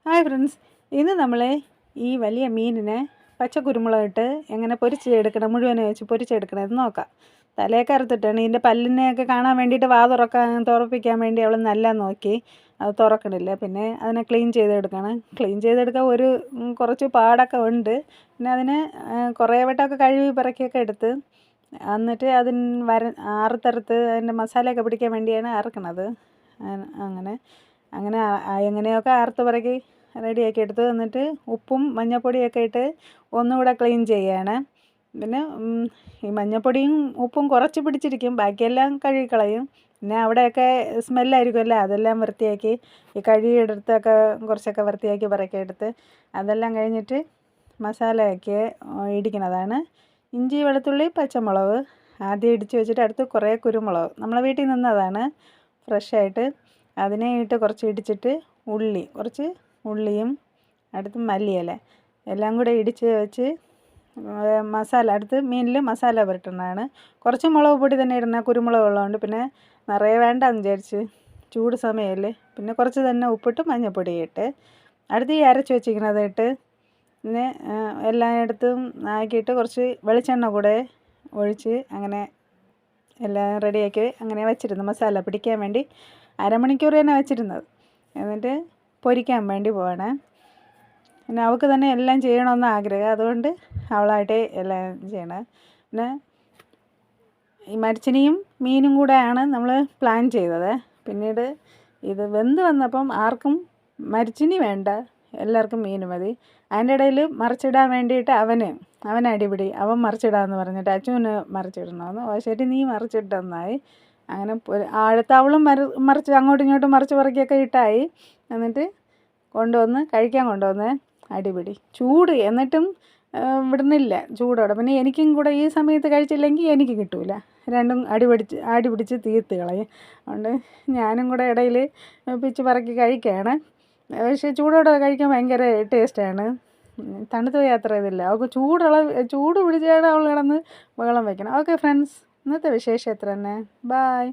Hi friends, ഇന്ന് നമ്മൾ ഈ വലിയ മീനിനെ പച്ച കുരുമുളകിട്ട് എങ്ങനെ പൊരിച്ചെടുക്കണം, മുഴുവനെ വെച്ച് പൊരിച്ചെടുക്കണമെന്ന് നോക്കാം. തലയൊക്കെ അറുത്തിട്ടാണ് ഇതിൻ്റെ പല്ലിനെയൊക്കെ കാണാൻ വേണ്ടിയിട്ട് തുറപ്പിക്കാൻ വേണ്ടി അവൾ നല്ല നോക്കി. അത് തുറക്കണില്ല. പിന്നെ അതിനെ ക്ലീൻ ചെയ്തെടുക്കണം. ക്ലീൻ ചെയ്തെടുക്കാൻ കുറച്ച് പാടൊക്കെ ഉണ്ട്. പിന്നെ അതിനെ കുറേ വട്ടമൊക്കെ കഴുകി പിറക്കിയൊക്കെ എടുത്ത് എന്നിട്ട് അറുത്തറുത്ത് അതിൻ്റെ മസാലയൊക്കെ പിടിക്കാൻ വേണ്ടിയാണ് അറുക്കണത്. അങ്ങനെ അങ്ങനെ എങ്ങനെയൊക്കെ അറുത്ത് പിറക്കി റെഡിയാക്കി എടുത്ത് എന്നിട്ട് ഉപ്പും മഞ്ഞൾപ്പൊടിയൊക്കെ ഇട്ട് ഒന്നുകൂടെ ക്ലീൻ ചെയ്യാണ്. പിന്നെ ഈ മഞ്ഞൾപ്പൊടിയും ഉപ്പും കുറച്ച് പിടിച്ചിരിക്കും, ബാക്കിയെല്ലാം കഴുകിക്കളയും. പിന്നെ അവിടെയൊക്കെ സ്മെല്ലായിരിക്കുമല്ലോ, അതെല്ലാം വൃത്തിയാക്കി ഈ കഴുകിയെടുത്തൊക്കെ കുറച്ചൊക്കെ വൃത്തിയാക്കി പറക്കിയെടുത്ത് അതെല്ലാം കഴിഞ്ഞിട്ട് മസാലയൊക്കെ ഇടിക്കുന്നതാണ്. ഇഞ്ചി, വെളുത്തുള്ളി, പച്ചമുളക് ആദ്യം ഇടിച്ച് വെച്ചിട്ട് അടുത്ത് കുറേ കുരുമുളക് നമ്മളെ വീട്ടിൽ നിന്നതാണ് ഫ്രഷായിട്ട്. അതിനെ ഇട്ട് കുറച്ച് ഇടിച്ചിട്ട് കുറച്ച് ഉള്ളിയും അടുത്ത് മല്ലിയില എല്ലാം കൂടെ ഇടിച്ച് വെച്ച് അടുത്ത് മീനിൽ മസാല പുരട്ടുന്നതാണ്. കുറച്ച് മുളക് പൊടി തന്നെ ഇടുന്ന, കുരുമുളക് ഉള്ളതുകൊണ്ട്. പിന്നെ നിറയെ വേണ്ടെന്ന് വിചാരിച്ച്, ചൂട് സമയമല്ലേ. പിന്നെ കുറച്ച് തന്നെ ഉപ്പിട്ട് മഞ്ഞൾപ്പൊടി ഇട്ട് അടുത്ത് ഈ അരച്ച് വെച്ചിരിക്കുന്നത് ഇട്ട് പിന്നെ എല്ലായിടത്തും ആക്കിയിട്ട് കുറച്ച് വെളിച്ചെണ്ണ കൂടെ ഒഴിച്ച് അങ്ങനെ എല്ലാം റെഡിയാക്കി അങ്ങനെ വെച്ചിരുന്നു. മസാല പിടിക്കാൻ വേണ്ടി അരമണിക്കൂർ തന്നെ വെച്ചിരുന്നത്. എന്നിട്ട് പൊരിക്കാൻ വേണ്ടി പോവാണ്. പിന്നെ അവൾക്ക് തന്നെ എല്ലാം ചെയ്യണമെന്ന് ആഗ്രഹം, അതുകൊണ്ട് അവളായിട്ട് എല്ലാം ചെയ്യണം. പിന്നെ ഈ മരച്ചിനിയും മീനും കൂടെയാണ് നമ്മൾ പ്ലാൻ ചെയ്തത്. പിന്നീട് ഇത് വെന്ത് വന്നപ്പം ആർക്കും മരച്ചിനി വേണ്ട, എല്ലാവർക്കും മീൻ മതി. അതിൻ്റെ ഇടയിൽ മറിച്ചിടാൻ വേണ്ടിയിട്ട് അവൻ അടിപിടി, അവൻ മറിച്ചിടാമെന്ന് പറഞ്ഞിട്ട് അച്ഛന് മറിച്ചിടണമെന്ന്. ശരി, നീ മറിച്ചിട്ടെന്നായി. അങ്ങനെ അവളും മറിച്ച് അങ്ങോട്ടും ഇങ്ങോട്ടും മറിച്ച് പറക്കിയൊക്കെ ഇട്ടായി. എന്നിട്ട് കഴിക്കാൻ കൊണ്ടുവന്ന് അടിപിടി, ചൂട്. എന്നിട്ടും വിടുന്നില്ല ചൂടോടെ. പിന്നെ എനിക്കും കൂടെ ഈ സമയത്ത് കഴിച്ചില്ലെങ്കിൽ എനിക്ക് കിട്ടൂല. രണ്ടും അടി പിടിച്ച് തീർത്ത് കളയും. അതുകൊണ്ട് ഞാനും കൂടെ ഇടയിൽ പിച്ച് പറക്കി കഴിക്കുകയാണ്. പക്ഷേ ചൂടോടെ കഴിക്കാൻ ഭയങ്കര ടേസ്റ്റാണ്. തണുത്ത് പോയി അത്ര ഇതില്ല. അവൾക്ക് ചൂട് പിടിച്ചാണ് അവൾ കിടന്ന് ബഹളം വയ്ക്കണം. ഓക്കെ ഫ്രണ്ട്സ്, ഇന്നത്തെ വിശേഷം എത്ര തന്നെ. ബായ്.